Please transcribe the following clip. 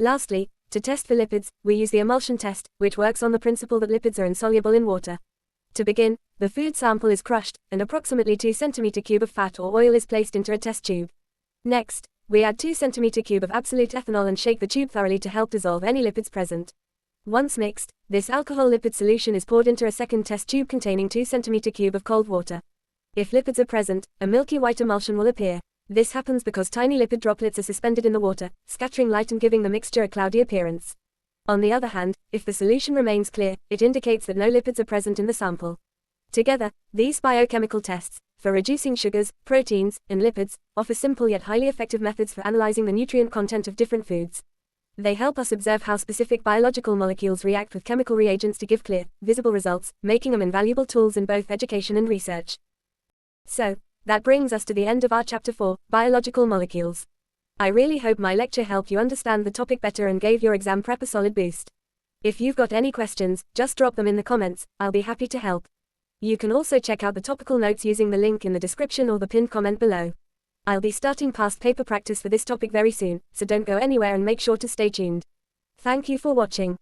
Lastly, to test for lipids, we use the emulsion test, which works on the principle that lipids are insoluble in water. To begin, the food sample is crushed, and approximately 2 cm³ of fat or oil is placed into a test tube. Next, we add 2 cm³ of absolute ethanol and shake the tube thoroughly to help dissolve any lipids present. Once mixed, this alcohol lipid solution is poured into a second test tube containing 2 cm³ of cold water. If lipids are present, a milky white emulsion will appear. This happens because tiny lipid droplets are suspended in the water, scattering light and giving the mixture a cloudy appearance. On the other hand, if the solution remains clear, it indicates that no lipids are present in the sample. Together, these biochemical tests, for reducing sugars, proteins, and lipids, offer simple yet highly effective methods for analyzing the nutrient content of different foods. They help us observe how specific biological molecules react with chemical reagents to give clear, visible results, making them invaluable tools in both education and research. So, that brings us to the end of our Chapter 4, Biological Molecules. I really hope my lecture helped you understand the topic better and gave your exam prep a solid boost. If you've got any questions, just drop them in the comments, I'll be happy to help. You can also check out the topical notes using the link in the description or the pinned comment below. I'll be starting past paper practice for this topic very soon, so don't go anywhere and make sure to stay tuned. Thank you for watching.